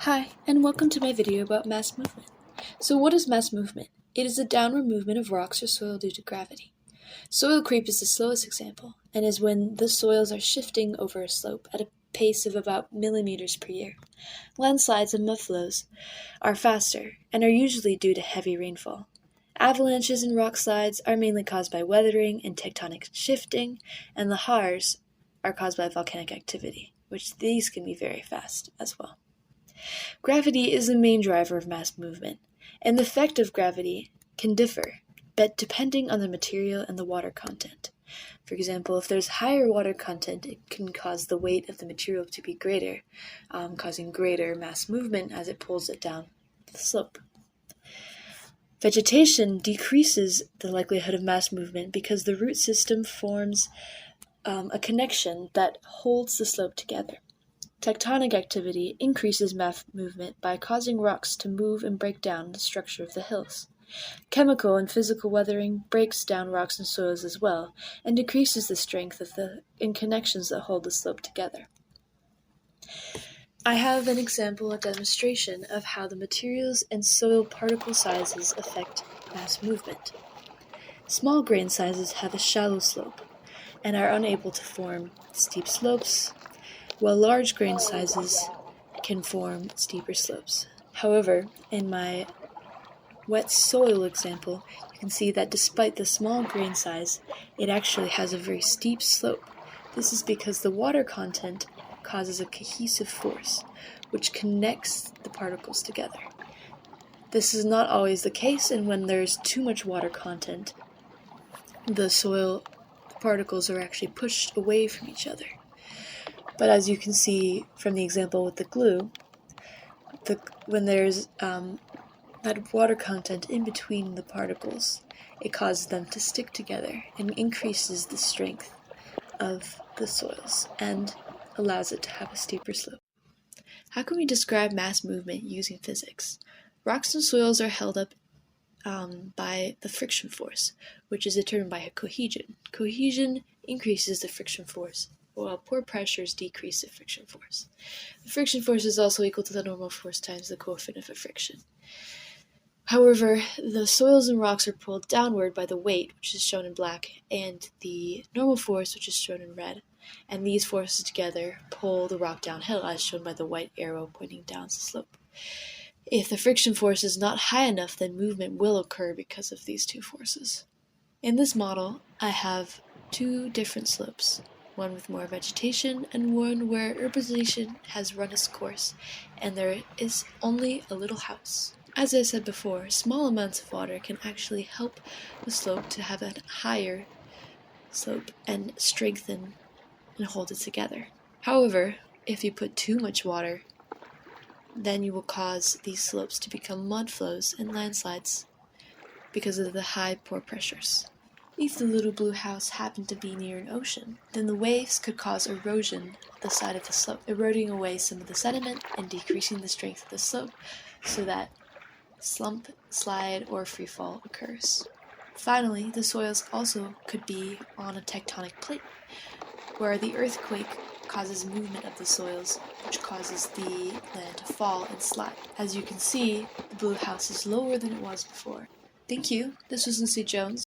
Hi, and welcome to my video about mass movement. So what is mass movement? It is the downward movement of rocks or soil due to gravity. Soil creep is the slowest example, and is when the soils are shifting over a slope at a pace of about millimeters per year. Landslides and mudflows are faster, and are usually due to heavy rainfall. Avalanches and rock slides are mainly caused by weathering and tectonic shifting, and lahars are caused by volcanic activity, which these can be very fast as well. Gravity is the main driver of mass movement, and the effect of gravity can differ, but depending on the material and the water content. For example, if there's higher water content, it can cause the weight of the material to be greater, causing greater mass movement as it pulls it down the slope. Vegetation decreases the likelihood of mass movement because the root system forms a connection that holds the slope together. Tectonic activity increases mass movement by causing rocks to move and break down the structure of the hills. Chemical and physical weathering breaks down rocks and soils as well, and decreases the strength of the connections that hold the slope together. I have an example, a demonstration of how the materials and soil particle sizes affect mass movement. Small grain sizes have a shallow slope and are unable to form steep slopes, while large grain sizes can form steeper slopes. However, in my wet soil example, you can see that despite the small grain size, it actually has a very steep slope. This is because the water content causes a cohesive force, which connects the particles together. This is not always the case, and when there's too much water content, the soil particles are actually pushed away from each other. But as you can see from the example with the glue, when there's that water content in between the particles, it causes them to stick together and increases the strength of the soils and allows it to have a steeper slope. How can we describe mass movement using physics? Rocks and soils are held up by the friction force, which is determined by cohesion. Cohesion increases the friction force, while pore pressures decrease the friction force. The friction force is also equal to the normal force times the coefficient of friction. However, the soils and rocks are pulled downward by the weight, which is shown in black, and the normal force, which is shown in red. And these forces together pull the rock downhill, as shown by the white arrow pointing down the slope. If the friction force is not high enough, then movement will occur because of these two forces. In this model, I have two different slopes, one with more vegetation and one where urbanization has run its course, and there is only a little house. As I said before, small amounts of water can actually help the slope to have a higher slope and strengthen and hold it together. However, if you put too much water, then you will cause these slopes to become mudflows and landslides because of the high pore pressures. If the little blue house happened to be near an ocean, then the waves could cause erosion of the side of the slope, eroding away some of the sediment and decreasing the strength of the slope so that slump, slide, or freefall occurs. Finally, the soils also could be on a tectonic plate, where the earthquake causes movement of the soils, which causes the land to fall and slide. As you can see, the blue house is lower than it was before. Thank you. This was Lucy Jones.